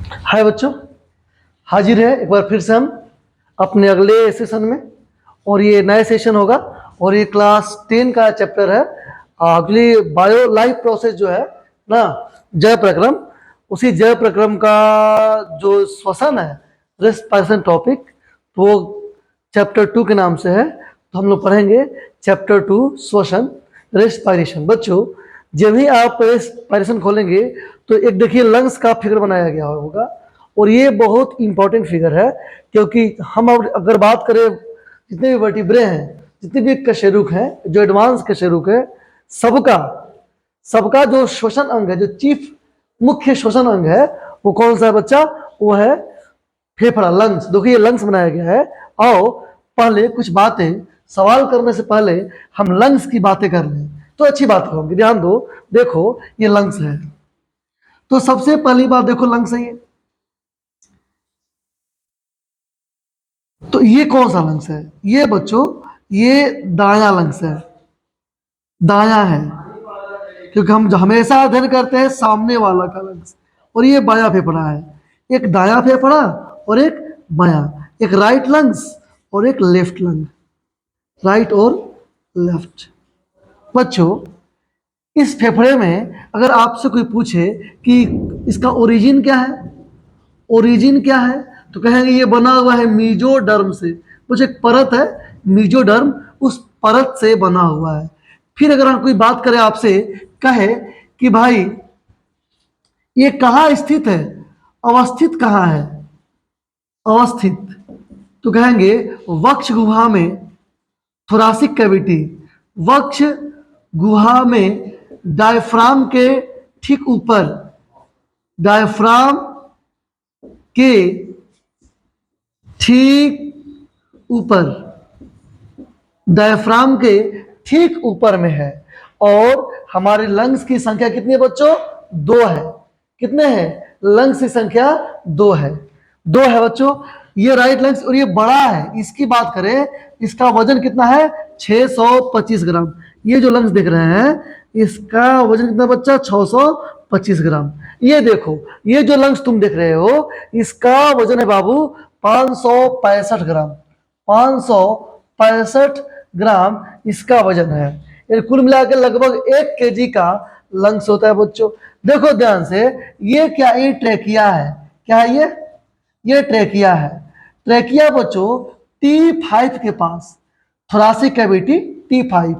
हाय बच्चों, हाजिर है एक बार फिर से हम अपने अगले सेशन में। और ये नया सेशन होगा और ये क्लास 10 का चैप्टर है। अगली बायो लाइफ प्रोसेस जो है ना, जय प्रक्रम, उसी जय प्रक्रम का जो श्वसन है, रेस्पिरेशन टॉपिक, तो वो चैप्टर 2 के नाम से है। तो हम लोग पढ़ेंगे चैप्टर 2 श्वसन रेस्पिरेशन। बच्चों, जब भी आप रेस्पिरेशन खोलेंगे तो एक देखिए लंग्स का फिगर बनाया गया होगा, और ये बहुत इंपॉर्टेंट फिगर है, क्योंकि हम अगर बात करें जितने भी वर्टिब्रे हैं, जितने भी कशेरुक हैं, जो एडवांस कशेरुक है, सबका सबका जो श्वसन अंग है, जो चीफ मुख्य श्वसन अंग है, वो कौन सा है बच्चा? वो है फेफड़ा, लंग्स। देखिए ये लंग्स बनाया गया है। आओ पहले कुछ बातें, सवाल करने से पहले हम लंग्स की बातें कर लें तो अच्छी बात होगी। ध्यान दो, देखो ये लंग्स है। तो सबसे पहली बात देखो लंग्स है ये। तो ये कौन सा लंग्स है? ये बच्चों ये दायां लंग्स है, दायां है, क्योंकि हम हमेशा अध्ययन करते हैं सामने वाला का लंग्स। और ये बायां फेफड़ा है, एक दायां फेफड़ा और एक बायां, एक राइट लंग्स और एक लेफ्ट लंग, राइट और लेफ्ट। बच्चों, इस फेफड़े में अगर आपसे कोई पूछे कि इसका ओरिजिन क्या है, ओरिजिन क्या है, तो कहेंगे ये बना हुआ है मीजोडर्म से। कुछ एक परत है मीजोडर्म, उस परत से बना हुआ है। फिर अगर हम कोई बात करें आपसे, कहे कि भाई ये कहाँ स्थित है, अवस्थित कहाँ है, अवस्थित, तो कहेंगे वक्ष गुहा में, थोरासिक कैविटी, वक्ष गुहा में डायफ्राम के ठीक ऊपर, डायफ्राम के ठीक ऊपर, डायफ्राम के ठीक ऊपर में है। और हमारे लंग्स की संख्या कितनी है बच्चों? 2 है। कितने हैं? लंग्स की संख्या 2 है, 2 है बच्चों। ये राइट लंग्स, और ये बड़ा है। इसकी बात करें, इसका वजन कितना है? 625 ग्राम। ये जो लंग्स देख रहे हैं, इसका वजन कितना बच्चा? 625 ग्राम। ये देखो, ये जो लंग्स तुम देख रहे हो, इसका वजन है बाबू 565 ग्राम, 565 ग्राम इसका वजन है। ये कुल मिलाकर लगभग 1 केजी का लंग्स होता है बच्चों। देखो ध्यान से, ये क्या? ये ट्रेकिया है। क्या है ये? ये ट्रेकिया है। ट्रेकिया बच्चों T5 के पास, थोरासिक कैविटी T5,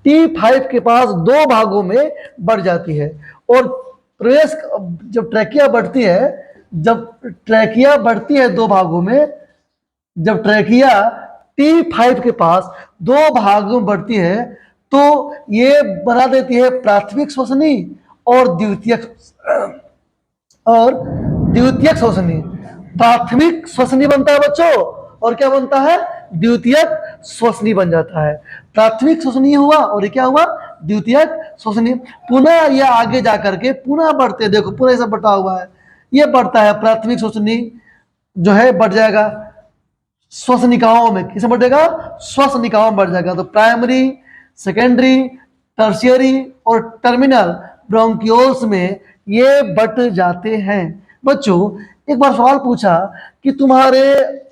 T5 के पास 2 भागों में बढ़ जाती है। और प्रवेश, जब ट्रेकिया बढ़ती है, जब ट्रेकिया बढ़ती है 2 भागों में, जब ट्रेकिया T5 के पास 2 भागों में बढ़ती है, तो ये बना देती है प्राथमिक श्वसनी और द्वितीयक श्वसनी। प्राथमिक श्वसनी बनता है बच्चों, और क्या बनता है? द्वितीयक श्वसनी बन जाता है। प्राथमिक श्वसनी हुआ और ये क्या हुआ? द्वितीयक श्वसनी। पुनः ये आगे जाकर के पुनः बढ़ते, देखो पुनः ऐसा बटा हुआ है, ये बढ़ता है प्राथमिक श्वसनी जो है बढ़ जाएगा श्वसनिकाओं में। किसे बढ़ेगा? श्वसनिकाओं में बढ़ जाएगा। तो प्राइमरी, सेकेंडरी, टर्शियरी और टर्मिनल ब्रोंकियोल्स में ये बट जाते हैं। बच्चों, एक बार सवाल पूछा कि तुम्हारे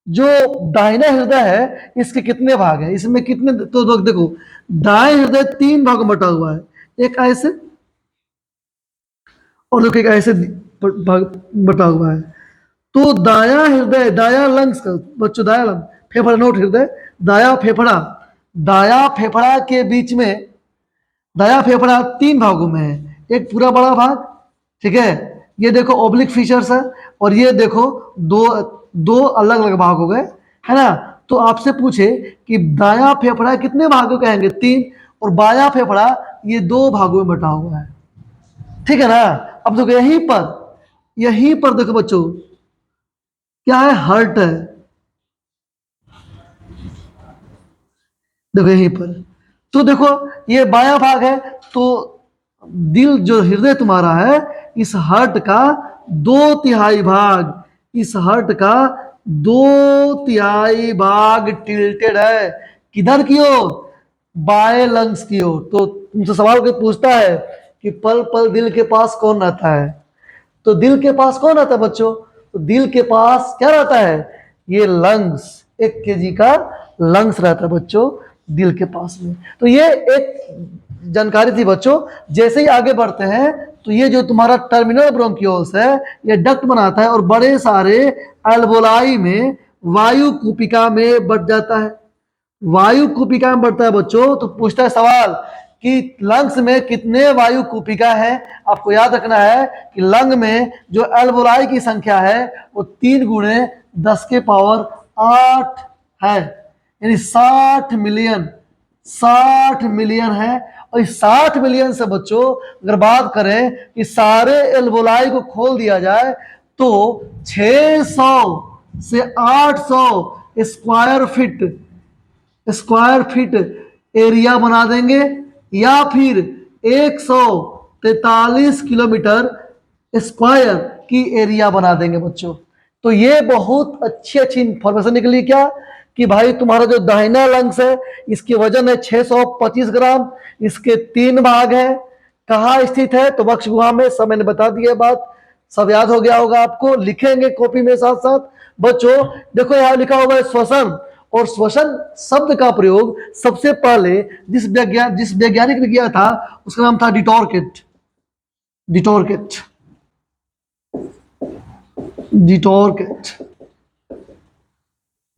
जो दाहिना हृदय है, इसके कितने भाग हैं, इसमें कितने? तो देखो, दाएं हृदय 3 भाग में बटा हुआ है, एक ऐसे और देखो एक ऐसे भाग बटा हुआ है। तो दाया हृदय, दाया लंग्स का बच्चों, दाया लंग, फेफड़ा नोट हृदय, दाया फेफड़ा, दाया फेफड़ा के बीच में, दाया फेफड़ा 3 भागों में है, एक पूरा बड़ा भाग, ठीक है, ये देखो ओब्लिक फीचर्स है, और ये देखो दो अलग अलग भाग हो गए, है ना। तो आपसे पूछे कि दाया फेफड़ा कितने भागों कहेंगे? 3। और बाया फेफड़ा ये 2 भागों में बटा हुआ है, ठीक है ना। अब देखो यहीं पर देखो बच्चों, क्या है? हार्ट है, देखो यहीं पर। तो देखो ये बायां भाग है, तो दिल जो हृदय तुम्हारा है, इस हार्ट का 2/3 भाग, इस हार्ट का 2/3 भाग टिल्टेड है। किधर की ओर? बाएं लंग्स की ओर। तो तुमसे सवाल कोई पूछता है कि पल पल दिल के पास कौन रहता है, तो दिल के पास कौन रहता है बच्चों? तो दिल के पास क्या रहता है? ये लंग्स, 1 kg का लंग्स रहता है बच्चों दिल के पास में। तो ये एक जानकारी थी बच्चों। जैसे ही आगे बढ़ते हैं तो ये जो तुम्हारा टर्मिनल ब्रोंकियोल्स है ये डक्ट बनाता है और बड़े सारे एल्वोलाई में वायु कूपिका में बढ़ जाता है। वायु कूपिका में बढ़ता है बच्चों। तो पूछता है सवाल कि लंग्स में कितने वायु कूपिका है? आपको याद रखना है कि लंग में जो एल्वोलाई की संख्या है वो 3 गुणे 10 के पावर 8 है, यानी 60 मिलियन। 60 मिलियन है। और इस 60 मिलियन से बच्चों अगर बात करें कि सारे एल्वोलाई को खोल दिया जाए तो 600 से 800 स्क्वायर फीट एरिया बना देंगे, या फिर 143 किलोमीटर स्क्वायर की एरिया बना देंगे बच्चों। तो ये बहुत अच्छी इंफॉर्मेशन निकली क्या कि भाई तुम्हारा जो दाहिना लंग्स है इसकी वजन है 625 ग्राम, इसके 3 भाग है। कहाँ स्थित है? तो वक्ष गुहा में। सब मैंने बता दिया बात, सब याद हो गया होगा आपको। लिखेंगे कॉपी में साथ साथ बच्चों। देखो यहाँ लिखा हुआ है श्वसन, और श्वसन शब्द का प्रयोग सबसे पहले जिस वैज्ञानिक ने किया था उसका नाम था डिटोरकेट।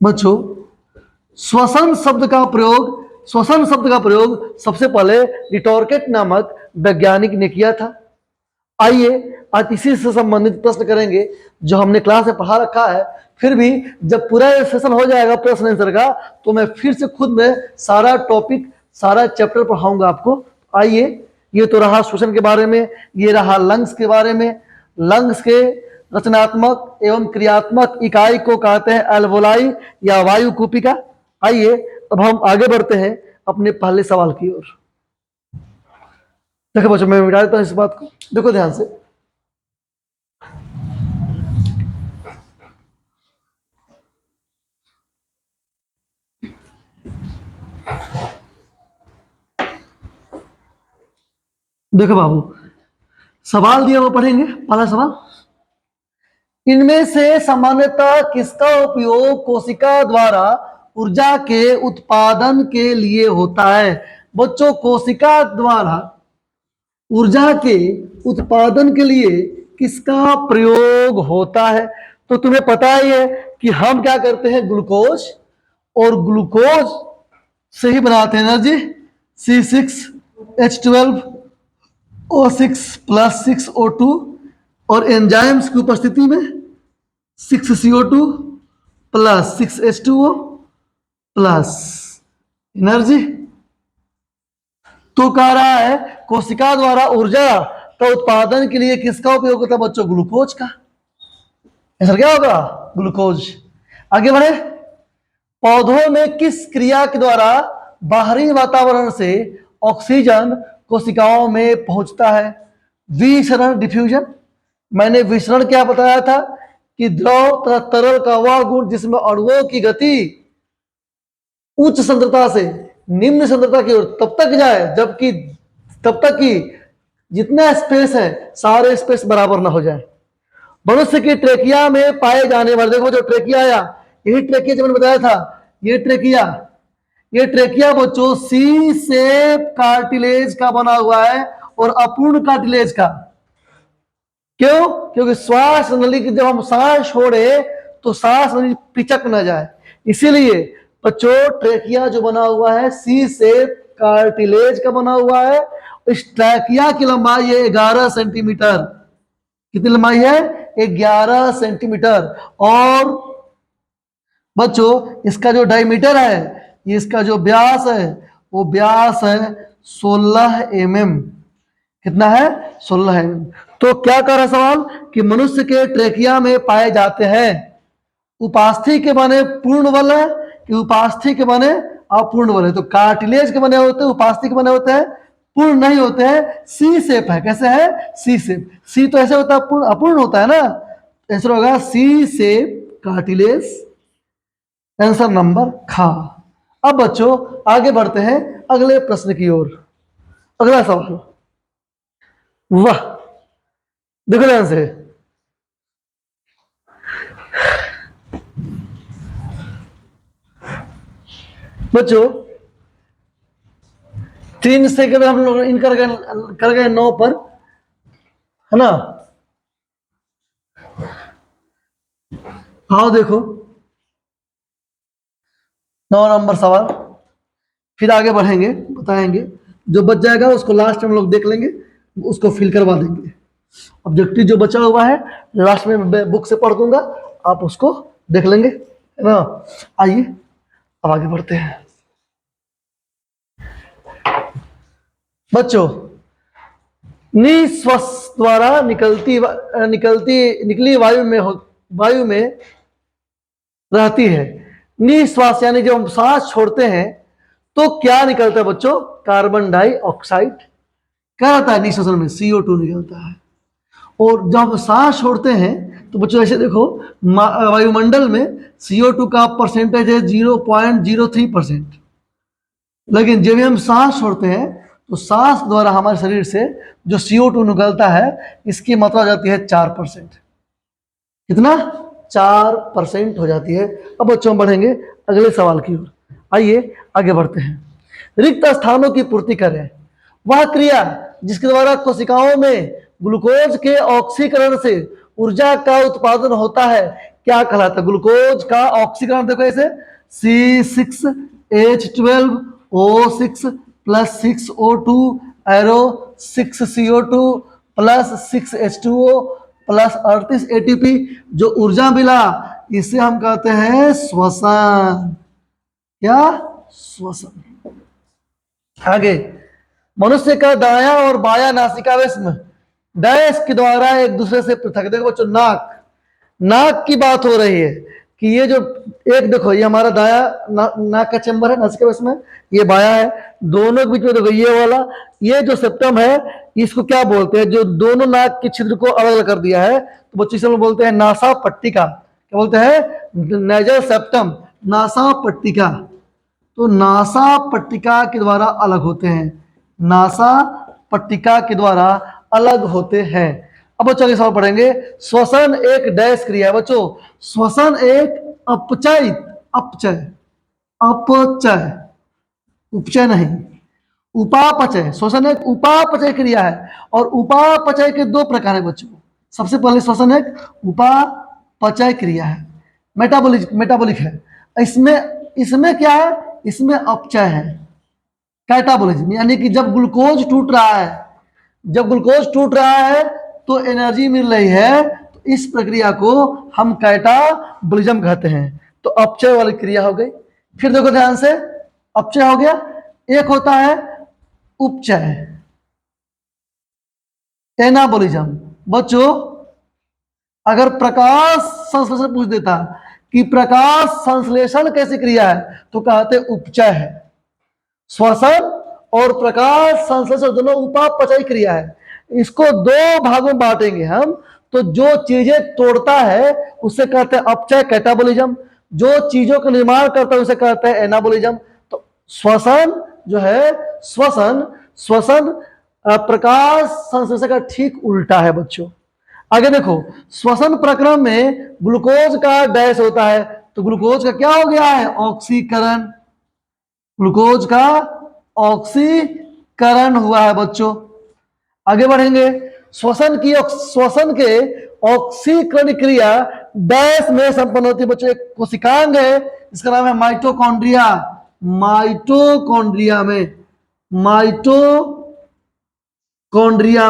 बच्चों श्वसन शब्द का प्रयोग सबसे पहले डिटोरकेट नामक वैज्ञानिक ने किया था। आइए आज इसी से संबंधित प्रश्न करेंगे जो हमने क्लास में पढ़ा रखा है। फिर भी जब पूरा सेशन हो जाएगा प्रश्न आंसर का तो मैं फिर से खुद में सारा टॉपिक, सारा चैप्टर पढ़ाऊंगा आपको। आइए, ये तो रहा श्वसन के बारे में, ये रहा लंग्स के बारे में। लंग्स के रचनात्मक एवं क्रियात्मक इकाई को कहते हैं एल्वोलाई या वायु कूपिका। आइए अब हम आगे बढ़ते हैं अपने पहले सवाल की ओर। देखो बच्चों, मैं मिटा देता हूं इस बात को, देखो ध्यान से। देखो बाबू, सवाल दिया वो पढ़ेंगे। पहला सवाल, इनमें से सामान्यतः किसका उपयोग कोशिका द्वारा ऊर्जा के उत्पादन के लिए होता है? बच्चों, कोशिका द्वारा ऊर्जा के उत्पादन के लिए किसका प्रयोग होता है? तो तुम्हें पता ही है कि हम क्या करते हैं, ग्लूकोज, और ग्लूकोज से ही बनाते हैं एनर्जी, C6H12O6 + 6O2, और एंजाइम्स की उपस्थिति में 6CO2 + 6H2O प्लस एनर्जी। तो कह रहा है कोशिका द्वारा ऊर्जा का उत्पादन के लिए किसका उपयोग होता है बच्चों? ग्लूकोज का। ऐसा क्या होगा? ग्लूकोज। आगे बढ़े, पौधों में किस क्रिया के द्वारा बाहरी वातावरण से ऑक्सीजन कोशिकाओं में पहुंचता है? विसरण, डिफ्यूजन। मैंने विसरण क्या बताया था कि द्रव तथा तरल का वह गुण जिसमें अणुओं की गति उच्च सांद्रता से निम्न सांद्रता की ओर तब तक जाए तब तक कि जितना स्पेस है सारे स्पेस बराबर ना हो जाए। मनुष्य की ट्रेकिया में पाए जाने वाले, देखो जो ट्रेकिया आया, यही ट्रेकिया जो मैंने बताया था, ये ट्रेकिया बच्चों सी शेप कार्टिलेज का बना हुआ है और अपूर्ण कार्टिलेज का। क्यों? क्योंकि श्वास नली की जब हम सांस छोड़े तो सांस नली पिचक ना जाए, इसीलिए बच्चों ट्रेकिया जो बना हुआ है सी शेप कार्टिलेज का बना हुआ है। इस ट्रेकिया की लंबाई है 11 सेंटीमीटर। कितनी लंबाई है? 11 सेंटीमीटर। और बच्चों इसका जो डायमीटर है, इसका जो व्यास है वो व्यास है 16 mm। कितना है? 16 mm। तो क्या कर रहा है सवाल कि मनुष्य के ट्रेकिया में पाए जाते हैं उपास्थि के बने पूर्ण वलय है कि उपास्थि के बने अपूर्ण वलय। तो कार्टिलेज के बने होते हैं, उपास्थि के बने होते हैं, पूर्ण नहीं होते हैं। सी शेप है। कैसे है? सी शेप। सी तो ऐसे होता है, अपूर्ण होता है ना, ऐसा होगा सी शेप कार्टिलेज। आंसर नंबर खा। अब बच्चों आगे बढ़ते हैं अगले प्रश्न की ओर। अगला सवाल, वाह, देखो ध्यान से। बच्चों 3 सेकंड हम लोग इन कर गए 9 पर, है ना। आओ देखो 9 नंबर सवाल, फिर आगे बढ़ेंगे, बताएंगे। जो बच जाएगा उसको लास्ट में हम लोग देख लेंगे, उसको फिल करवा देंगे। ऑब्जेक्टिव जो बचा हुआ है लास्ट में मैं बुक से पढ़ दूंगा, आप उसको देख लेंगे, है ना। आइए अब आगे बढ़ते हैं। बच्चों निश्वास द्वारा निकली वायु में रहती है। निश्वास यानी जब हम सांस छोड़ते हैं तो क्या निकलता है बच्चों? Carbon dioxide. क्या रहता है निश्वासन में? CO2 निकलता है। और जब हम सांस छोड़ते हैं तो बच्चों ऐसे देखो, वायुमंडल में CO2 का परसेंटेज है 0.03%। लेकिन जब हम सांस छोड़ते हैं तो सांस द्वारा हमारे शरीर से जो CO2 निकलता है इसकी मात्रा हो जाती है 4%। कितना? 4% हो जाती है। अब बच्चों बढ़ेंगे अगले सवाल की ओर। आइए आगे बढ़ते हैं। रिक्त स्थानों की पूर्ति करें। वह क्रिया जिसके द्वारा कोशिकाओं में ग्लूकोज के ऑक्सीकरण से ऊर्जा का उत्पादन होता है क्या कहलाता है? ग्लूकोज का ऑक्सीकरण देखो ऐसे, C6H12O6 + 6O2 arrow 6CO2 + 6H2O + 38 ATP जो ऊर्जा मिला इसे हम कहते हैं श्वसन। क्या? श्वसन। आगे, मनुष्य का दायां और बायां नासिकावेश्म डैश के द्वारा एक दूसरे से पृथक। देखो बच्चों नाक की बात हो रही है कि ये जो एक देखो ये हमारा दाया नाक का चैम्बर है नासिकावेश्म में, ये बायां है। दोनों के बीच में देखो ये वाला, ये जो सेप्टम है इसको क्या बोलते हैं? जो दोनों नाक के छिद्र को अलग अलग कर दिया है तो बच्चों इसे बोलते हैं नासा पट्टिका। क्या बोलते हैं? नेजल सेप्टम, नासा पट्टिका। तो नासा पट्टिका के द्वारा अलग होते हैं, नासा पट्टिका के द्वारा अलग होते हैं। अब बच्चों आगे सवाल पढ़ेंगे। श्वसन एक डैश क्रिया है। बच्चों श्वसन एक अपचय उपचय नहीं, उपापचय। श्वसन एक उपापचय क्रिया है और उपापचय के 2 प्रकार है बच्चों। सबसे पहले श्वसन एक उपापचय क्रिया है, मेटाबॉलिक है। इसमें क्या है? इसमें अपचय है, कैटाबॉलिज्म। यानी कि जब ग्लूकोज टूट रहा है तो एनर्जी मिल रही है, तो इस प्रक्रिया को हम कैटाबॉलिज्म कहते हैं। तो अपचय वाली क्रिया हो गई। फिर देखो ध्यान से, अपचय हो गया, एक होता है उपचय, एनाबॉलिज्म। बच्चों अगर प्रकाश संश्लेषण पूछ देता कि प्रकाश संश्लेषण कैसी क्रिया है तो कहते उपचय है। श्वसन और प्रकाश संश्लेषण दोनों उपापचय क्रिया है। इसको 2 भागों में बांटेंगे हम। तो जो चीजें तोड़ता है उसे कहते हैं अपचय, कैटाबॉलिज्म। जो चीजों का निर्माण करता है उसे कहते हैं एनाबॉलिज्म। तो श्वसन जो है, श्वसन प्रकाश संश्लेषण का ठीक उल्टा है बच्चों। आगे देखो, श्वसन प्रक्रम में ग्लूकोज का डैश होता है तो ग्लूकोज का क्या हो गया है? ऑक्सीकरण। ग्लूकोज का ऑक्सीकरण हुआ है बच्चों। आगे बढ़ेंगे। श्वसन के ऑक्सीकरण क्रिया डैश में संपन्न होती है बच्चों। एक कोशिकांग है इसका नाम है माइटोकॉन्ड्रिया। माइटोकॉन्ड्रिया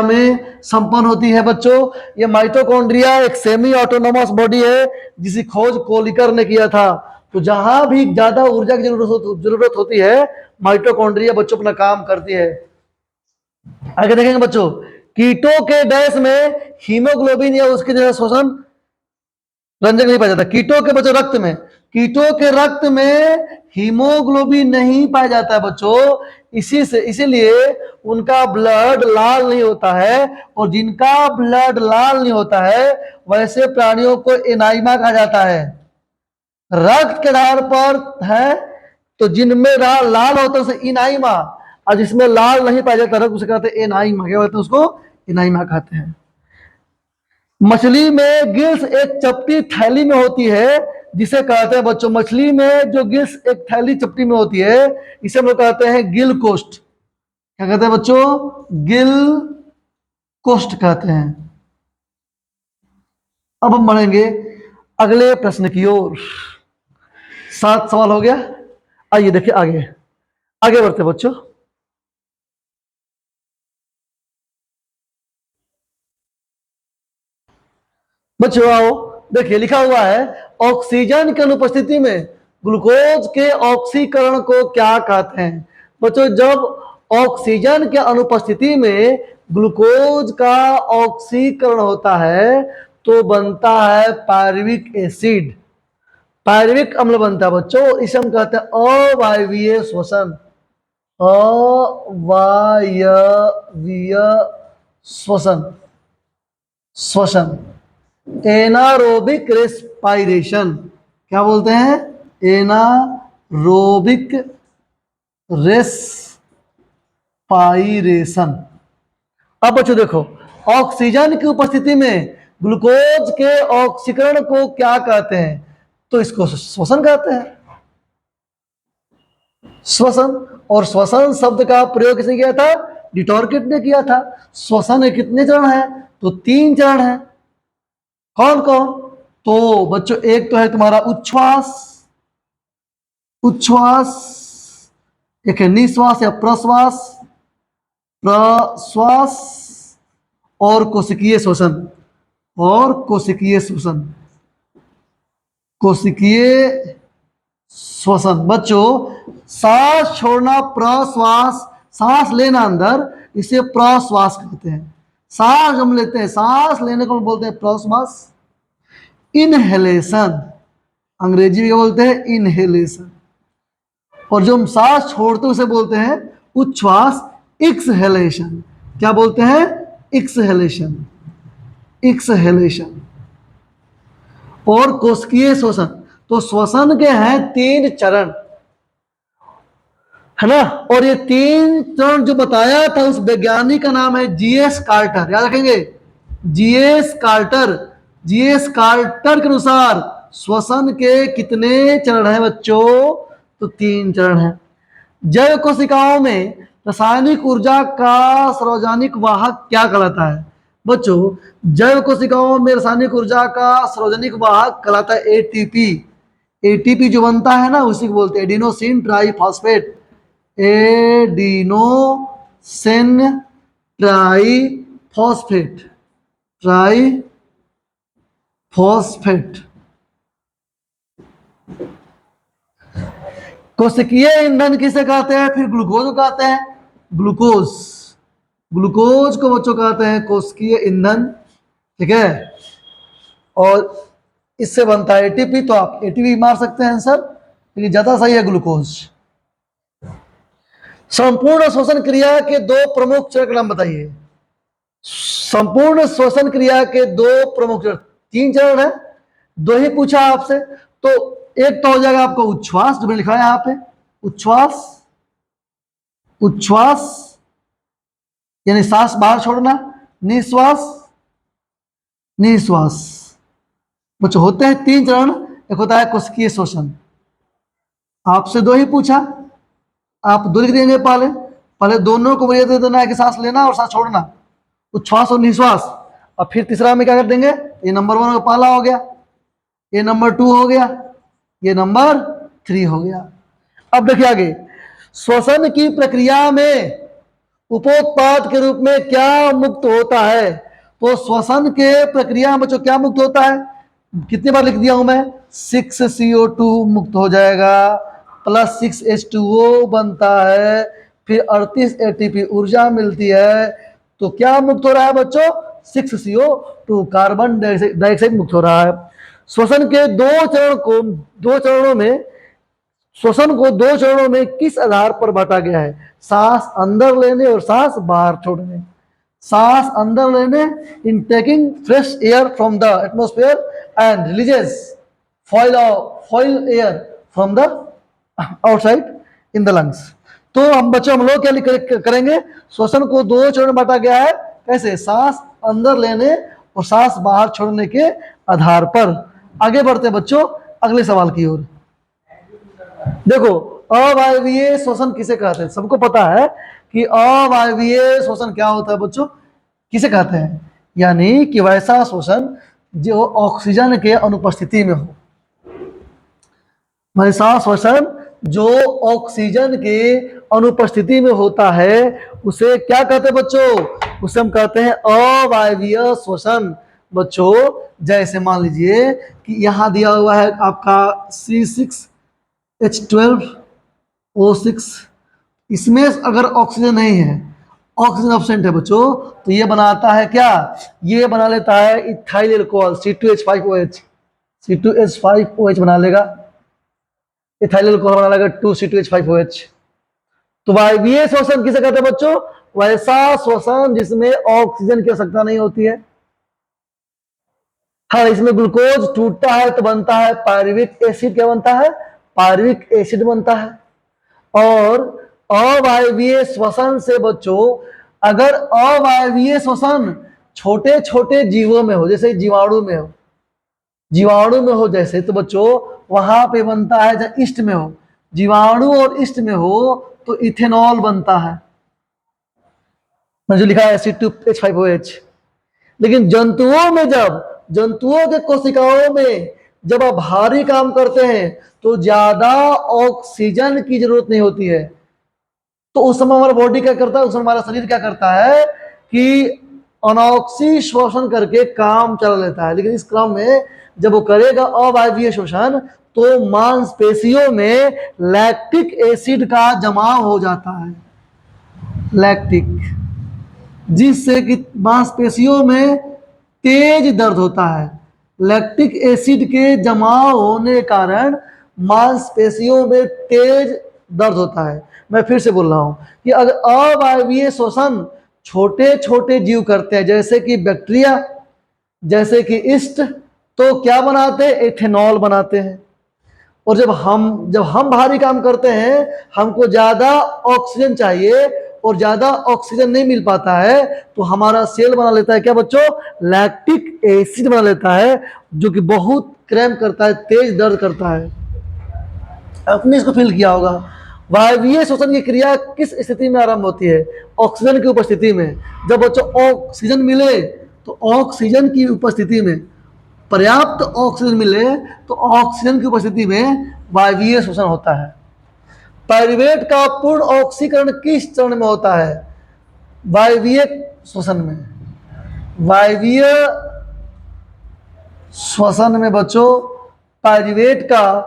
में संपन्न होती है बच्चों। ये माइटोकॉन्ड्रिया एक सेमी ऑटोनोमस बॉडी है जिसकी खोज कोलिकर ने किया था। तो जहां भी ज्यादा ऊर्जा की जरूरत होती है माइटोकॉन्ड्रिया बच्चों अपना काम करती है। आगे देखेंगे बच्चों, कीटों के डैश में हीमोग्लोबिन या उसके जैसा श्वसन रंजक नहीं पाया जाता। कीटों के बच्चों कीटों के रक्त में हीमोग्लोबिन नहीं पाया जाता है बच्चों। इसीलिए उनका ब्लड लाल नहीं होता है। और जिनका ब्लड लाल नहीं होता है वैसे प्राणियों को एनाइमा कहा जाता है। रक्त के आधार पर है तो जिनमें लाल होता है उसे इनाइमा, और जिसमें लाल नहीं पाया जाता रक्त उसे कहते हैं एनाइमा। क्या कहते हैं उसको? एनाइमा कहते हैं। मछली में गिल्स एक चपटी थैली में होती है जिसे कहते हैं बच्चों, मछली में जो गिल्स एक थैली चपटी में होती है, इसे हम लोग कहते हैं गिल कोस्ट। क्या कहते हैं बच्चों? गिल कोस्ट कहते हैं। अब हम बढ़ेंगे अगले प्रश्न की ओर। 7 सवाल हो गया। आइए देखिए आगे आगे बढ़ते बच्चों। बच्चों आओ, देखिए लिखा हुआ है, ऑक्सीजन की अनुपस्थिति में ग्लूकोज के ऑक्सीकरण को क्या कहते हैं? बच्चों, जब ऑक्सीजन के अनुपस्थिति में ग्लूकोज का ऑक्सीकरण होता है तो बनता है पायरुविक एसिड, पायरुविक अम्ल बनता है बच्चों। इसे हम कहते हैं अवायवीय श्वसन, अवायवीय श्वसन, श्वसन, एनारोबिक रेस्पायरेशन। क्या बोलते हैं? Anaerobic respiration. अब बच्चों देखो, ऑक्सीजन की उपस्थिति में ग्लूकोज के ऑक्सीकरण को क्या कहते हैं? तो इसको श्वसन कहते हैं, श्वसन। और श्वसन शब्द का प्रयोग किसने किया था? डिटॉर्किट ने किया था। श्वसन में कितने चरण हैं? तो 3 चरण हैं। कौन कौन? तो बच्चों एक तो है तुम्हारा उच्छ्वास, उच्छ्वास, एक है निश्वास या प्रश्वास, प्रश्वास, और कोशिकीय श्वसन, और कोशिकीय श्वसन, कोशिकीय श्वसन। बच्चों सांस छोड़ना प्रश्वास, सांस लेना अंदर, इसे प्रश्वास कहते हैं। सांस हम लेते हैं, सांस लेने को बोलते हैं प्रश्वास। इनहेलेशन, अंग्रेजी में बोलते हैं इनहेलेशन। और जो हम सांस छोड़ते हैं उसे बोलते हैं उच्छ्वास, एक्सहेलेशन। क्या बोलते हैं? Exhalation, exhalation. और कोशिकीय श्वसन, तो श्वसन के हैं 3 चरण, है ना। और ये 3 चरण जो बताया था उस वैज्ञानिक का नाम है जीएस कार्टर। याद रखेंगे, जीएस कार्टर। जीएस कार्टर के अनुसार श्वसन के कितने चरण हैं बच्चों? तो 3 चरण हैं। जैव कोशिकाओं में रासायनिक ऊर्जा का सार्वजनिक वाहक क्या कहलाता है? बच्चों जैव कोशिकाओं में रासायनिक ऊर्जा का सार्वजनिक वाहक कहलाता है एटीपी। एटीपी जो बनता है ना उसी को बोलते हैं adenosine triphosphate, adenosine triphosphate, triphosphate. कोशिकीय ईंधन किसे कहते हैं? फिर ग्लूकोज को कहते हैं, ग्लूकोज, ग्लूकोज को बच्चों कहते हैं कोशिकीय ईंधन, ठीक है। और इससे बनता है एटीपी, तो आप एटीपी मार सकते हैं आंसर, लेकिन ज्यादा सही है ग्लूकोज। संपूर्ण श्वसन क्रिया के 2 प्रमुख चरण का नाम बताइए। संपूर्ण श्वसन क्रिया के 2 प्रमुख चरण, 3 चरण है, 2 ही पूछा आपसे। तो एक तो हो जाएगा आपका उच्छ्वास, जो मैंने लिखा है यहाँ पे, उच्छ्वास, उच्छ्वास यानी सांस बाहर छोड़ना, निश्वास, निश्वास। बच्चों होते हैं 3 चरण, एक होता है कोशिकीय श्वसन। आपसे 2 ही पूछा, आप 2 लिख देंगे। पहले दोनों को वजह दे देना है कि सांस लेना और सांस छोड़ना, उच्छ्वास और निश्वास। और फिर तीसरा में क्या कर देंगे? ये नंबर 1 का पहला हो गया, ये नंबर 2 हो गया, ये नंबर 3 हो गया। अब देखिए आगे, श्वसन की प्रक्रिया में उपोत्पाद के रूप में क्या मुक्त होता है? तो श्वसन के प्रक्रिया में बच्चों क्या मुक्त होता है? कितनी बार लिख दिया हूं मैं? 6CO2 मुक्त हो जाएगा, प्लस 6H2O बनता है, फिर 38 ATP ऊर्जा मिलती है। तो क्या मुक्त हो रहा है बच्चों? 6CO2, कार्बन डाइऑक्साइड मुक्त हो रहा है। श्वसन के 2 चरणों में, श्वसन को 2 चरणों में किस आधार पर बांटा गया है? सांस अंदर लेने और सांस बाहर छोड़ने। सांस अंदर लेने, in taking fresh air from the atmosphere, and releases foil air from the outside in the lungs. तो हम बच्चों हम लोग क्या करेंगे? श्वसन को 2 चरण में बांटा गया है। कैसे? सांस अंदर लेने और सांस बाहर छोड़ने के आधार पर। आगे बढ़ते बच्चों, अगले सवाल की ओर। देखो, अवायवीय श्वसन किसे कहते हैं? सबको पता है कि अवायवीय श्वसन क्या होता है बच्चों, किसे कहते हैं? यानी कि वैसा श्वसन जो ऑक्सीजन के अनुपस्थिति में हो। वैसा श्वसन जो ऑक्सीजन के अनुपस्थिति में होता है उसे क्या कहते हैं बच्चों? उसे हम कहते हैं अवायवीय श्वसन। बच्चों जैसे मान लीजिए कि यहां दिया हुआ है आपका C6H12O6, इसमें अगर ऑक्सीजन नहीं है, ऑक्सीजन एब्सेंट है बच्चों, तो ये बनाता है क्या? ये बना लेता है इथाइल अल्कोहल C2H5OH। C2H5OH बना लेगा, इथाइल अल्कोहल बना लेगा 2C2H5OH। तो वायवीय श्वसन किसे कहते हैं बच्चों? वैसा श्वसन जिसमें ऑक्सीजन की आवश्यकता नहीं होती है। हाँ, इसमें ग्लूकोज टूटता है तो बनता है पायरुविक एसिड। क्या बनता है? पायरुविक एसिड बनता है। और अवायवीय श्वसन से बच्चों, अगर अवायवीय श्वसन छोटे छोटे जीवों में हो, जैसे जीवाणु में हो, जीवाणु में हो जैसे, तो बच्चों वहां पे बनता है, जब ईस्ट में हो, जीवाणु और ईस्ट में हो तो इथेनॉल बनता है, जो लिखा है C2H5OH। लेकिन जंतुओं में, जब जंतुओं के कोशिकाओं में जब आप भारी काम करते हैं तो ज्यादा ऑक्सीजन की जरूरत नहीं होती है, तो उस समय हमारा बॉडी क्या करता है, उस समय हमारा शरीर क्या करता है कि अनॉक्सी श्वसन करके काम चला लेता है। लेकिन इस क्रम में जब वो करेगा अवायवीय श्वसन तो मांसपेशियों में लैक्टिक एसिड का जमाव हो जाता है, लैक्टिक, जिससे कि मांसपेशियों में तेज दर्द होता है। लैक्टिक एसिड के जमाव होने के कारण मांसपेशियों में तेज दर्द होता है। मैं फिर से बोल रहा हूं कि अगर अवायवीय श्वसन छोटे छोटे जीव करते हैं, जैसे कि बैक्टीरिया, जैसे कि ईस्ट, तो क्या बनाते हैं? एथेनॉल बनाते हैं। और जब हम भारी काम करते हैं, हमको ज्यादा ऑक्सीजन चाहिए और ज्यादा ऑक्सीजन नहीं मिल पाता है, तो हमारा सेल बना लेता है क्या बच्चों? लैक्टिक एसिड बना लेता है, जो कि बहुत क्रैम्प करता है, तेज दर्द करता है। आपने इसको फील किया होगा। वायवीय श्वसन की क्रिया किस स्थिति में आरंभ होती है? ऑक्सीजन की उपस्थिति में। जब बच्चों ऑक्सीजन मिले, तो ऑक्सीजन की उपस्थिति में, पर्याप्त ऑक्सीजन मिले तो ऑक्सीजन की उपस्थिति में वायवीय श्वसन होता है। पायरुवेट का पूर्ण ऑक्सीकरण किस चरण में होता है? वायवीय श्वसन में। वायवीय श्वसन में बच्चों पायरुवेट का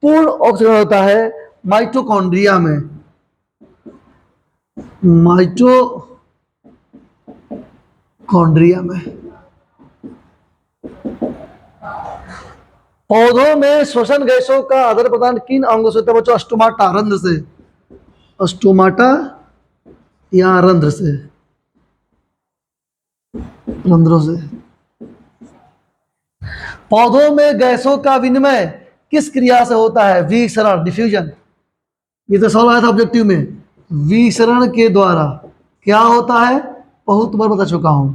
पूर्ण ऑक्सीकरण होता है माइटोकॉन्ड्रिया में। माइटोकॉन्ड्रिया में। पौधों में श्वसन गैसों का आदान प्रदान किन अंगों से होता है बच्चों? स्टोमाटा, रंध्र से। स्टोमाटा या रंध्र से, रंध्रों से। पौधों में गैसों का विनिमय किस क्रिया से होता है? विसरण, डिफ्यूजन। ये तो सवाल आया था ऑब्जेक्टिव में। विसरण के द्वारा क्या होता है? बहुत बार बता चुका हूं।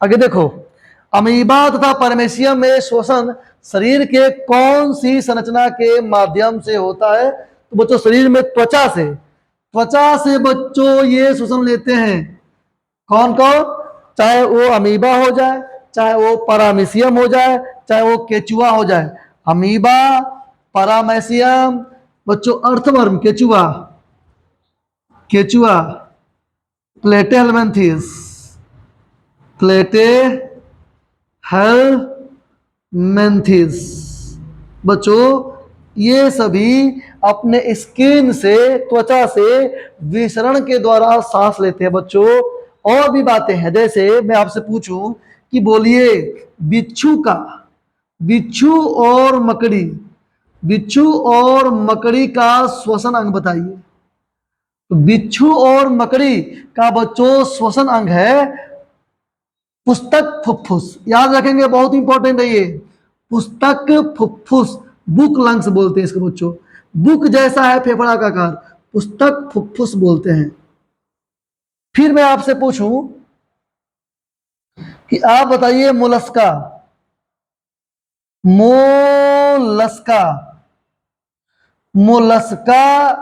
आगे देखो, अमीबा तथा परमेसियम में श्वसन शरीर के कौन सी संरचना के माध्यम से होता है? तो बच्चों शरीर में त्वचा से, त्वचा से बच्चों ये श्वसन लेते हैं। कौन कौन? चाहे वो अमीबा हो जाए, चाहे वो पैरामीशियम हो जाए, चाहे वो केचुआ हो जाए। अमीबा, पैरामीशियम, बच्चों अर्थवर्म, केचुआ, केचुआ, प्लेटेहेल्मिन्थेस, प्लेटेहेल्मिन्थेस। बच्चों ये सभी अपने स्किन से, त्वचा से विसरण के द्वारा सांस लेते हैं बच्चों। और भी बातें हैं, जैसे मैं आपसे पूछूं कि बोलिए बिच्छू का, बिच्छू और मकड़ी, बिच्छू और मकड़ी का श्वसन अंग बताइए। तो बिच्छू और मकड़ी का बच्चों श्वसन अंग है पुस्तक फुफ्फुस। याद रखेंगे, बहुत इंपॉर्टेंट है ये। पुस्तक फुफ्फुस, बुक लंग्स बोलते हैं इसको बच्चों। बुक जैसा है फेफड़ा का आकार, पुस्तक फुफ्फुस बोलते हैं। फिर मैं आपसे पूछूं कि आप बताइए मोलस्का, मोलस्का मोलस्का, मोलस्का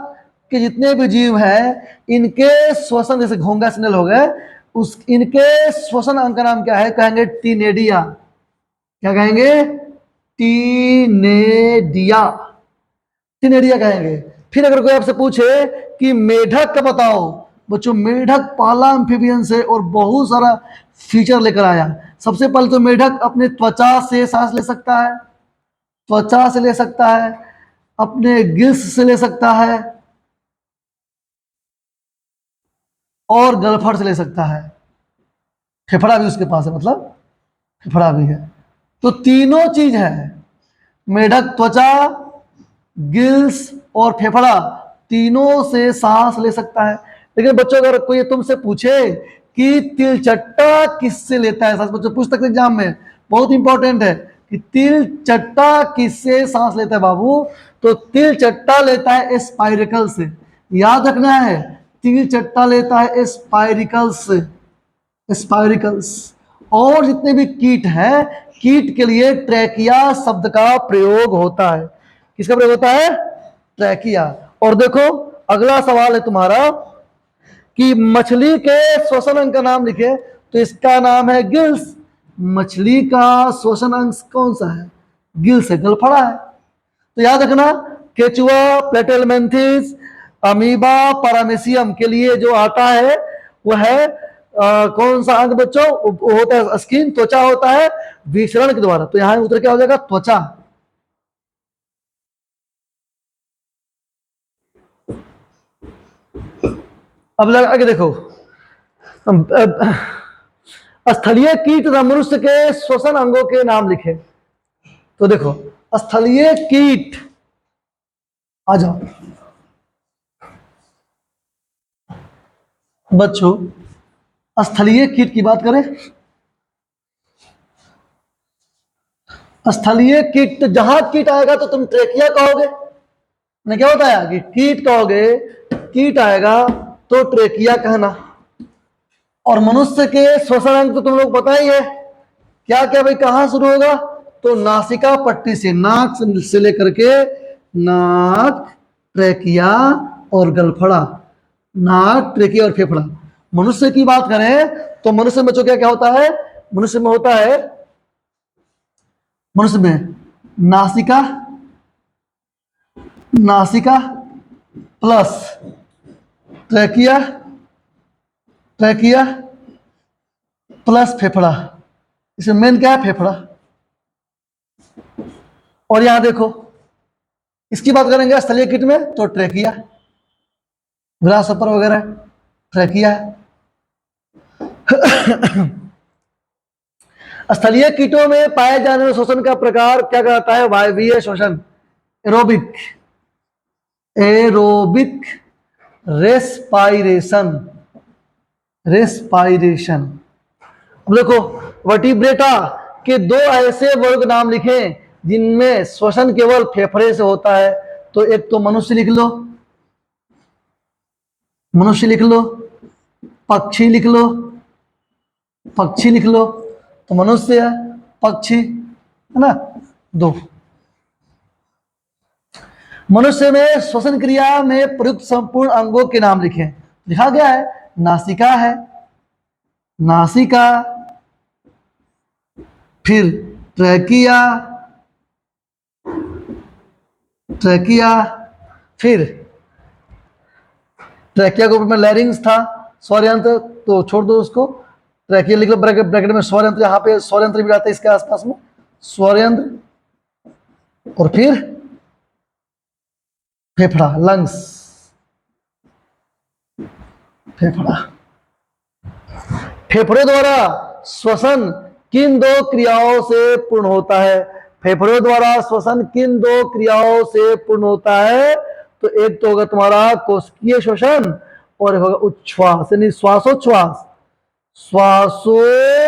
के जितने भी जीव हैं इनके श्वसन, जैसे घोंघा स्नेल हो गए, उस इनके श्वसन अंग का नाम क्या है? कहेंगे टीनेडिया। क्या कहेंगे? टीनेडिया, टीनेडिया कहेंगे। फिर अगर कोई आपसे पूछे कि मेढक का बताओ, बच्चों मेढक पहला एम्फीबियंस है और बहुत सारा फीचर लेकर आया। सबसे पहले तो मेढक अपने त्वचा से सांस ले सकता है, त्वचा से ले सकता है, अपने गिल्स से ले सकता है, और गलफड़ से ले सकता है। फेफड़ा भी उसके पास है, मतलब फेफड़ा भी है। तो तीनों चीज है, मेढक त्वचा, गिल्स और फेफड़ा, तीनों से सांस ले सकता है। लेकिन बच्चों अगर कोई तुमसे पूछे कि तिलचट्टा किससे लेता है सांस, बच्चों पूछ सकते एग्जाम में, बहुत इंपॉर्टेंट है कि तिलचट्टा किससे सांस लेता है बाबू, तो तिलचट्टा लेता है स्पाइरिकल से। याद रखना है, तिलचट्टा लेता है स्पाइरिकल से, स्पाइरिकल्स। और जितने भी कीट हैं, कीट के लिए ट्रैकिया शब्द का प्रयोग होता है। किसका प्रयोग होता है? ट्रैकिया। और देखो अगला सवाल है तुम्हारा कि मछली के श्वसन अंग का नाम लिखे, तो इसका नाम है गिल्स। मछली का श्वसन अंग कौन सा है? गिल्स है, गलफड़ा है। तो याद रखना, केचुआ, प्लेटेलमेंथिस, अमीबा, पैरामीशियम के लिए जो आता है वह है कौन सा अंग बच्चों? वो होता है स्किन, त्वचा होता है विसरण के द्वारा। तो यहां उत्तर क्या हो जाएगा? त्वचा। अब लगा के देखो, स्थलीय कीट तथा मनुष्य के श्वसन अंगों के नाम लिखे। तो देखो स्थलीय कीट, आ जाओ बच्चों, स्थलीय कीट की बात करें, स्थलीय कीट, जहां कीट आएगा तो तुम ट्रेकिया कहोगे, नहीं क्या होता है कि कीट कहोगे, कीट आएगा तो ट्रेकिया कहना। और मनुष्य के श्वसन अंग तो तुम लोग पता ही है, क्या क्या भाई, कहां शुरू होगा? तो नासिका पट्टी से, नाक से लेकर के नाक, ट्रेकिया और गलफड़ा, नाक, ट्रेकिया और फेफड़ा। मनुष्य की बात करें तो मनुष्य में बच्चों क्या क्या होता है? मनुष्य में होता है, मनुष्य में नासिका, नासिका प्लस ट्रैकिया, ट्रैकिया प्लस फेफड़ा। इसमें मेन क्या है? फेफड़ा। और यहां देखो, इसकी बात करेंगे स्थलीय कीट में तो ट्रैकिया, ग्रासहॉपर वगैरह ट्रैकिया। स्थलीय कीटों में पाए जाने वाले शोषण का प्रकार क्या कहलाता है? वायवीय शोषण, एरोबिक, एरोबिक रेस्पाइरेशन, रेस्पाइरेशन। अब देखो वर्टिब्रेटा के दो ऐसे वर्ग नाम लिखे जिनमें श्वसन केवल फेफड़े से होता है। तो एक तो मनुष्य लिख लो, मनुष्य लिख लो, पक्षी लिख लो, पक्षी लिख लो, तो मनुष्य है, पक्षी है ना, दो। मनुष्य में श्वसन क्रिया में प्रयुक्त संपूर्ण अंगों के नाम लिखें। लिखा गया है, नासिका है, नासिका, फिर ट्रैकिया, ट्रैकिया, फिर ट्रैकिया के ऊपर में लैरिंग्स था, स्वरयंत्र, तो छोड़ दो उसको, ट्रैकिया लिख लो ब्रैकेट, ब्रैकेट में स्वरयंत्र, यहाँ पे स्वरयंत्र भी आता है इसके आसपास में, स्वरयंत्र, और फिर फेफड़ा, लंग्स, फेफड़ा। फेफड़े द्वारा श्वसन किन दो क्रियाओं से पूर्ण होता है? फेफड़े द्वारा श्वसन किन दो क्रियाओं से पूर्ण होता है? तो एक तो होगा तुम्हारा कोशिकीय श्वसन और होगा उच्छ्वास, यानी श्वासोच्छ्वास, श्वासोच्छ्वास,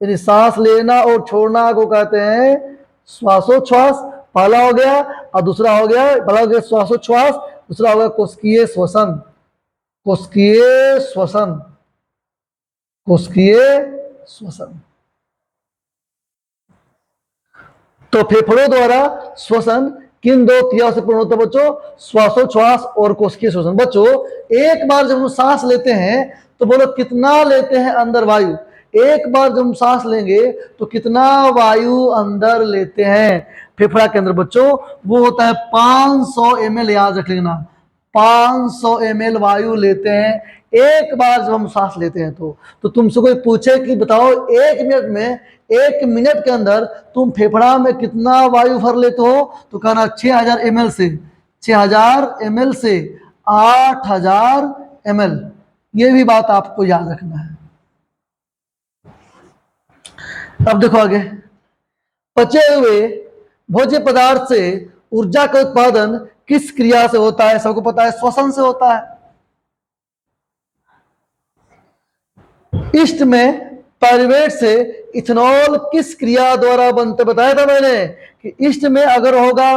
यानी सांस लेना और छोड़ना को कहते हैं श्वासोच्छ्वास। पहला हो गया, और दूसरा हो गया, पहला हो गया श्वासोच्छ्वास, दूसरा हो गया कोशिकीय श्वसन, कोशिकीय श्वसन, कोशिकीय श्वसन। तो फेफड़ों द्वारा श्वसन किन दो क्रियाओं से पूर्ण होता है बच्चों? श्वासोच्छ्वास और कोशिकीय श्वसन। बच्चों एक बार जब हम सांस लेते हैं तो बोलो कितना लेते हैं अंदर वायु? एक बार जब हम सांस लेंगे तो कितना वायु अंदर लेते हैं फेफड़ा के अंदर बच्चों? वो होता है 500 ml, याद रख लेना, 500 ml वायु लेते हैं एक बार जब हम सांस लेते हैं। तो तुमसे कोई पूछे कि बताओ 1 मिनट के अंदर तुम फेफड़ा में कितना वायु भर लेते हो, तो कहना 6000 ml से 6000 ml से 8000 ml। ये भी बात आपको याद रखना है। अब देखो आगे, पचे हुए भोज्य पदार्थ से ऊर्जा का उत्पादन किस क्रिया से होता है? सबको पता है, श्वसन से होता है। ईस्ट में पायरुवेट से इथेनॉल किस क्रिया द्वारा बनते? बताया था मैंने कि ईस्ट में अगर होगा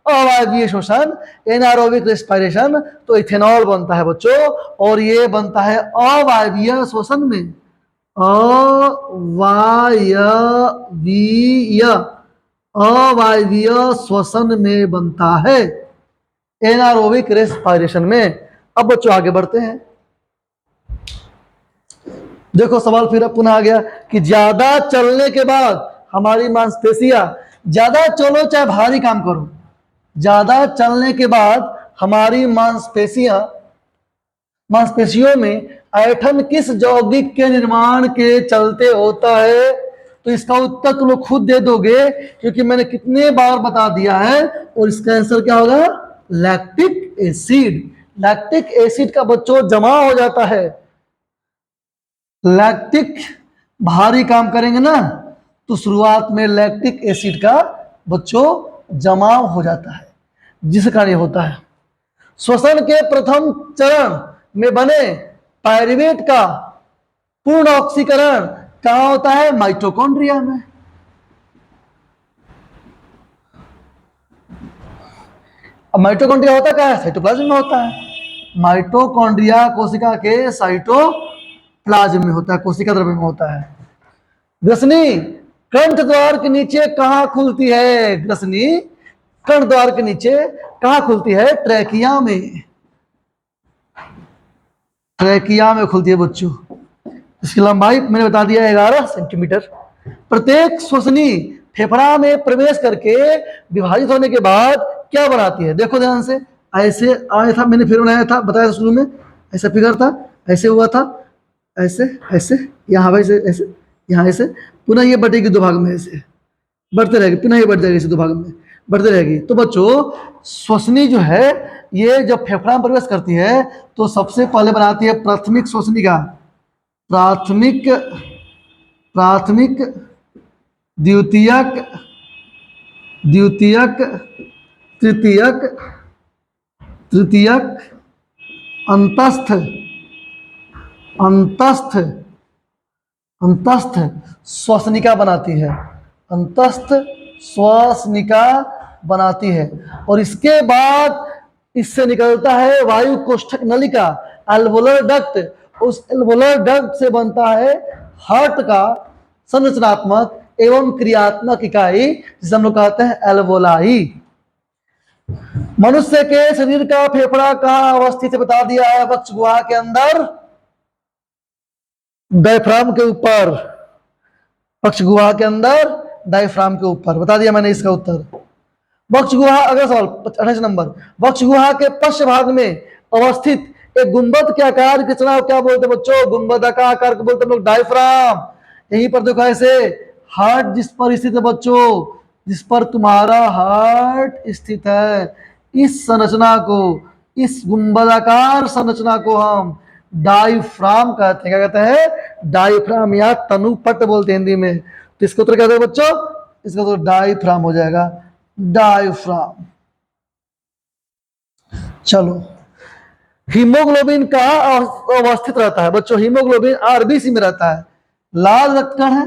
अवायवीय श्वसन, एनारोबिक रेस्पिरेशन, तो इथेनॉल बनता है बच्चों, और ये बनता है अवायवीय श्वसन में, अवायवीय श्वसन में बनता है, एनारोबिक रेस्पिरेशन में। अब बच्चों आगे बढ़ते हैं। देखो सवाल फिर पुनः आ गया कि ज्यादा चलने के बाद हमारी मांसपेशियां, ज्यादा चलो चाहे भारी काम करो, ज्यादा चलने के बाद हमारी मांसपेशियों में ऐठन किस यौगिक के निर्माण के चलते होता है? तो इसका उत्तर तुम लोग खुद दे दोगे क्योंकि मैंने कितने बार बता दिया है, और इसका आंसर क्या होगा? Lactic acid. लैक्टिक एसिड का बच्चों जमा हो जाता है। लैक्टिक भारी काम करेंगे ना तो शुरुआत में लैक्टिक एसिड का बच्चों जमाव हो जाता है, जिस कारण होता है। श्वसन के प्रथम चरण में बने पायरुवेट का पूर्ण ऑक्सीकरण कहां होता है? माइटोकॉन्ड्रिया में। अब माइटोकॉन्ड्रिया होता क्या है? साइटोप्लाज्म में होता है। माइटोकॉन्ड्रिया कोशिका के साइटोप्लाज्म में होता है, कोशिका द्रव्य में होता है। ग्रसनी कंठ द्वार के नीचे कहां खुलती है? ग्रसनी कंठ द्वार के नीचे कहां खुलती है? ट्रैकिया में। ट्रैकिया में खुलती है बच्चों। इसकी लंबाई मैंने बता दिया 11 सेंटीमीटर। प्रत्येक श्वसनी फेफड़ा में प्रवेश करके विभाजित होने के बाद क्या बनाती है? देखो ध्यान से, ऐसे आया था, मैंने फिर बनाया था, बताया था शुरू में, ऐसा फिगर था, ऐसे हुआ था, ऐसे ऐसे, यहाँ वैसे ऐसे, यहाँ ऐसे, पुनः ये बढ़ेगी 2 भाग में, ऐसे बढ़ते रहेगी, पुनः ये बढ़ जाएगी इसे 2 भाग में बढ़ते रहेगी। तो बच्चों श्वसनी जो है ये जब फेफड़ा में प्रवेश करती है तो सबसे पहले बनाती है प्राथमिक श्वसनिका, प्राथमिक द्वितीयक, तृतीयक, अंतस्थ श्वसनिका बनाती है, अंतस्थ श्वसनिका बनाती है। और इसके बाद इससे निकलता है वायु कोष्ठक नलिका, एल्वोलर डक्ट। उस एल्वोलर डक्ट से बनता है हार्ट का संरचनात्मक एवं क्रियात्मक इकाई, जिसे हम लोग कहते हैं एल्वोलाई। मनुष्य के शरीर का फेफड़ा कहां अवस्थित है? बता दिया है, वक्ष गुहा के अंदर, डायफ्राम के ऊपर, वक्ष गुहा के अंदर डायफ्राम के ऊपर, बता दिया मैंने इसका उत्तर। वक्ष गुहा, अगला सवाल 28 नंबर, वक्ष गुहा के पश्च भाग में अवस्थित एक गुंबद के आकार की रचना क्या बोलते हैं बच्चों? गुंबद का आकार को बोलते हैं लोग डायफ्राम। यहीं पर देखो ऐसे हार्ट जिस पर स्थित है बच्चों, जिस पर तुम्हारा हार्ट स्थित है, इस संरचना को, इस गुंबदाकार संरचना को हम डायफ्राम कहते हैं। क्या कहते हैं? डायफ्राम, या तनुपट बोलते हैं हिंदी में। तो इसका उत्तर क्या है बच्चों? इसका उत्तर डायफ्राम हो जाएगा, डायफ्राम। चलो, हीमोग्लोबिन कहां अवस्थित रहता है बच्चों? हीमोग्लोबिन आरबीसी में रहता है। लाल रक्तकण है,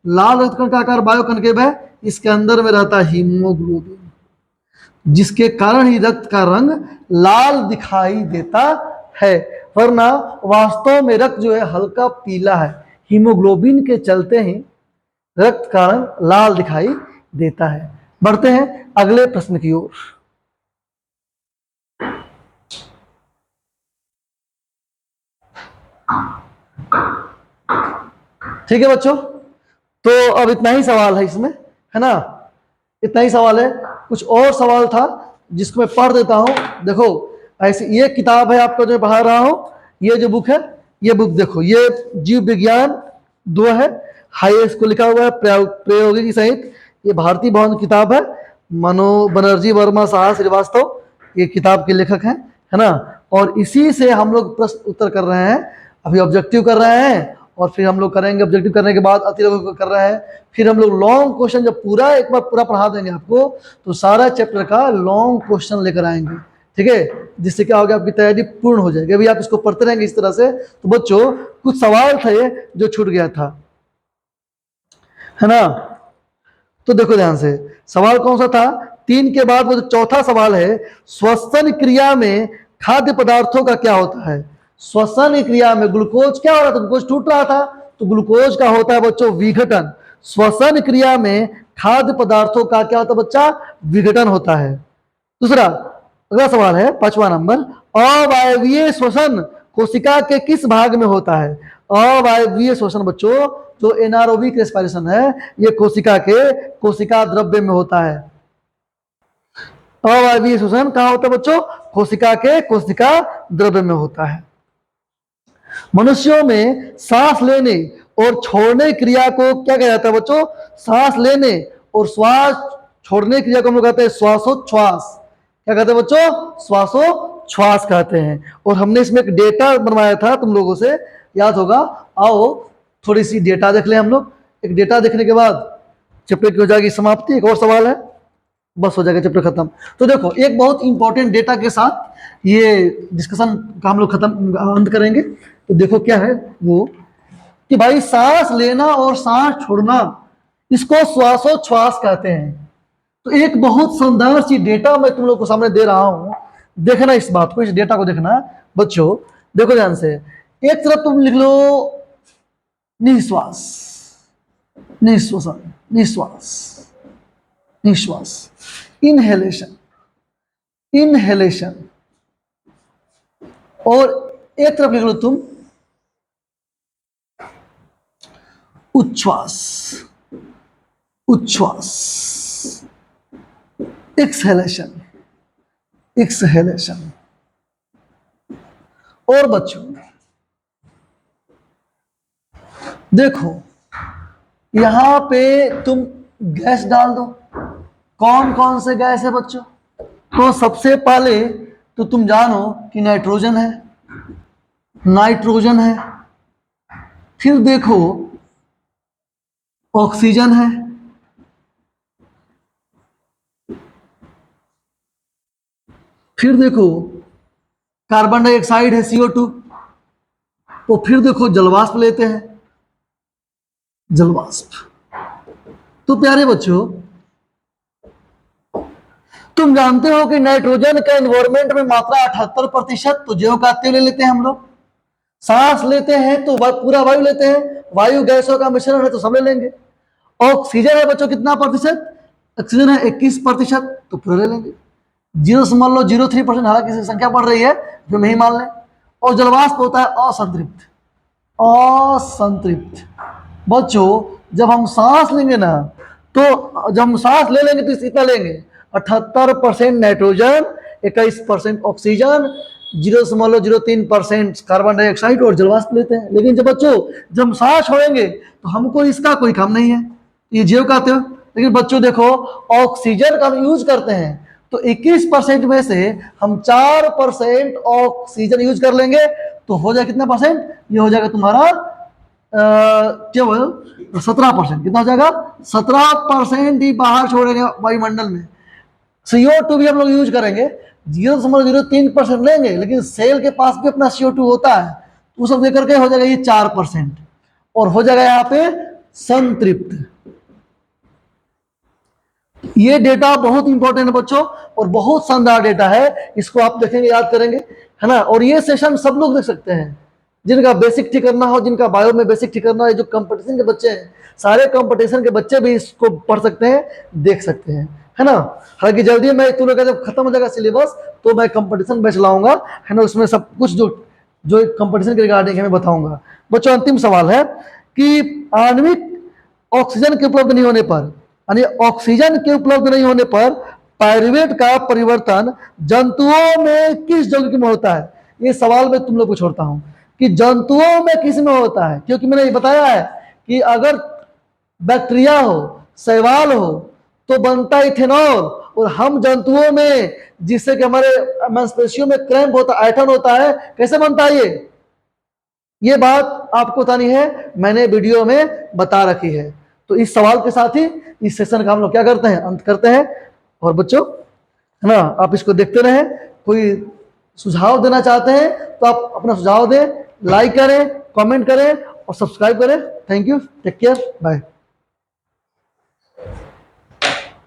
लाल रक्तकण का आकार बायोकनकेव है, इसके अंदर में रहता है हीमोग्लोबिन, जिसके कारण ही रक्त का रंग लाल दिखाई देता है, वरना वास्तव में रक्त जो है हल्का पीला है। हीमोग्लोबिन के चलते ही रक्त का रंग लाल दिखाई देता है। बढ़ते हैं अगले प्रश्न की ओर। ठीक है बच्चों, तो अब इतना ही सवाल है इसमें, है ना, इतना ही सवाल है। कुछ और सवाल था जिसको मैं पढ़ देता हूं। देखो ऐसे, ये किताब है आपको जो मैं पढ़ा रहा हूं, ये जो बुक है, ये बुक देखो, ये जीव विज्ञान 2 है, हाई स्कूल लिखा हुआ है, प्रायोगिक सहित। ये भारतीय भवन की किताब है, मनो बनर्जी वर्मा साहा श्रीवास्तव ये किताब के लेखक हैं, है ना। और इसी से हम लोग प्रश्न उत्तर कर रहे हैं। अभी ऑब्जेक्टिव कर रहे हैं और फिर हम लोग करेंगे, ऑब्जेक्टिव करने के बाद अतिरेक कर रहे हैं, फिर हम लोग लॉन्ग क्वेश्चन जब पूरा एक बार पूरा पढ़ा देंगे आपको, तो सारा चैप्टर का लॉन्ग क्वेश्चन लेकर आएंगे, ठीक है, जिससे क्या होगा, आपकी तैयारी पूर्ण हो जाएगी। अभी आप इसको पढ़ते रहेंगे इस तरह से। तो बच्चों कुछ सवाल थे जो छूट गया था, है ना। तो देखो ध्यान से, सवाल कौन सा था, 3 के बाद वो जो चौथा सवाल है, श्वसन क्रिया में खाद्य पदार्थों का क्या होता है। श्वसन क्रिया में ग्लूकोज क्या हो रहा था, ग्लूकोज टूट रहा था, तो ग्लूकोज का होता है बच्चों विघटन। श्वसन क्रिया में खाद्य पदार्थों का क्या होता है बच्चा, विघटन होता है। दूसरा अगला सवाल है 5वां नंबर, अवायवीय श्वसन कोशिका के किस भाग में होता है। अवायवीय श्वसन बच्चों, जो एनारोबिक रेस्पिरेशन है, ये कोशिका के कोशिका द्रव्य में होता है। अवायवीय श्वसन कहाँ होता है बच्चों, कोशिका के कोशिका द्रव्य में होता है। मनुष्यों में सांस लेने और छोड़ने क्रिया को क्या कहा जाता है बच्चों, सांस लेने और श्वास छोड़ने क्रिया को हम लोग कहते हैं श्वासोच्छ्वास। क्या कहते हैं बच्चों, श्वासोच्छ्वास कहते हैं। और हमने इसमें एक डेटा बनवाया था, तुम लोगों से याद होगा। आओ थोड़ी सी डेटा देख लें हम लोग। एक डेटा देखने के बाद चैप्टर की हो जाएगी समाप्ति। एक और सवाल है, बस हो जाएगा चैप्टर खत्म। तो देखो एक बहुत इंपॉर्टेंट डेटा के साथ ये डिस्कशन का हम लोग खत्म अंत करेंगे। तो देखो क्या है वो, कि भाई सांस लेना और सांस छोड़ना, इसको श्वासोच्छ्वास कहते हैं। तो एक बहुत शानदार सी डेटा मैं तुम लोग को सामने दे रहा हूं, देखना इस बात को, इस डेटा को देखना बच्चों। देखो ध्यान से, एक तरफ तुम लिख लो निश्वास, निश्वसन, निश्वास, निश्वास, इनहेलेशन, इनहेलेशन, और एक तरफ लिख लो तुम उच्छ्वास, उच्छ्वास, एक्सहेलेशन, एक्सहेलेशन। और बच्चों देखो यहां पे तुम गैस डाल दो, कौन कौन से गैस है बच्चों। तो सबसे पहले तो तुम जानो कि नाइट्रोजन है, नाइट्रोजन है। फिर देखो ऑक्सीजन है, फिर देखो कार्बन डाइऑक्साइड है CO2। तो फिर देखो जलवाष्प लेते हैं, जलवाष्प। तो प्यारे बच्चों तुम जानते हो कि नाइट्रोजन का एनवायरमेंट में मात्रा 78%, तो ज्यों का त्यों ले लेते हैं हम लोग। सांस लेते हैं तो पूरा वायु लेते हैं, वायु गैसों का मिश्रण है तो सब ले लेंगे। ऑक्सीजन है बच्चों कितना प्रतिशत, ऑक्सीजन है 21%, तो पूरा ले लेंगे। 0.03%, हालांकि संख्या बढ़ रही है जो नहीं मान लें। और जलवाष्प होता है असंतृप्त, असंतृप्त। बच्चों जब हम सांस लेंगे ना, तो जब हम सांस ले लेंगे तो इतना लेंगे 78% नाइट्रोजन, 21% ऑक्सीजन, 0.03% कार्बन डाइऑक्साइड और जलवाष्प लेते हैं। लेकिन जब बच्चों जब हम सांस छोड़ेंगे तो हमको इसका कोई काम नहीं है, ये जीव का त्यों। लेकिन बच्चों देखो ऑक्सीजन का हम यूज करते हैं, तो 21% में से हम 4% ऑक्सीजन यूज कर लेंगे, तो हो जाएगा कितना परसेंट, ये हो जाएगा तुम्हारा केवल 17%। कितना हो जाएगा, 17% ही बाहर छोड़ेंगे वायुमंडल में। CO2 भी हम लोग यूज करेंगे, 0.03% लेंगे, लेकिन सेल के पास भी अपना CO2 होता है, तो सब देकर के हो जाएगा ये 4%, और हो जाएगा यहाँ पे संतृप्त। ये डेटा बहुत इंपॉर्टेंट है बच्चों, और बहुत शानदार डेटा है। इसको आप देखेंगे, याद करेंगे, है ना। और ये सेशन सब लोग देख सकते हैं, जिनका बेसिक ठीक करना हो, जिनका बायो में बेसिक ठीक करना हो, जो कंपटीशन के बच्चे हैं, सारे कंपटीशन के बच्चे भी इसको पढ़ सकते हैं, देख सकते हैं, है ना। हालांकि जल्दी मैं तुम लोग का जब खत्म हो जाएगा सिलेबस तो मैं कंपटीशन बैच लाऊंगा, है ना, उसमें सब कुछ जो जो कंपटीशन के रिगार्डिंग है मैं बताऊंगा। बच्चों अंतिम सवाल है कि आणविक ऑक्सीजन के उपलब्ध नहीं होने पर, यानी ऑक्सीजन के उपलब्ध नहीं होने पर पायरुवेट का परिवर्तन जंतुओं में किस यौगिक में होता है? ये सवाल मैं तुम लोग को छोड़ता हूं कि जंतुओं में किस में होता है, क्योंकि मैंने ये बताया है कि अगर बैक्टीरिया हो, शैवाल हो तो बनता है इथेनॉल, और हम जंतुओं में जिससे कि हमारे मांसपेशियों में क्रैम्प होता है, ऐंठन होता है, कैसे बनता है ये बात आपको बतानी है, मैंने वीडियो में बता रखी है। तो इस सवाल के साथ ही इस सेशन का हम लोग क्या करते हैं, अंत करते हैं। और बच्चों, है ना, आप इसको देखते रहें, कोई सुझाव देना चाहते हैं तो आप अपना सुझाव दें, लाइक करें, कमेंट करें और सब्सक्राइब करें। Thank you, take care, bye.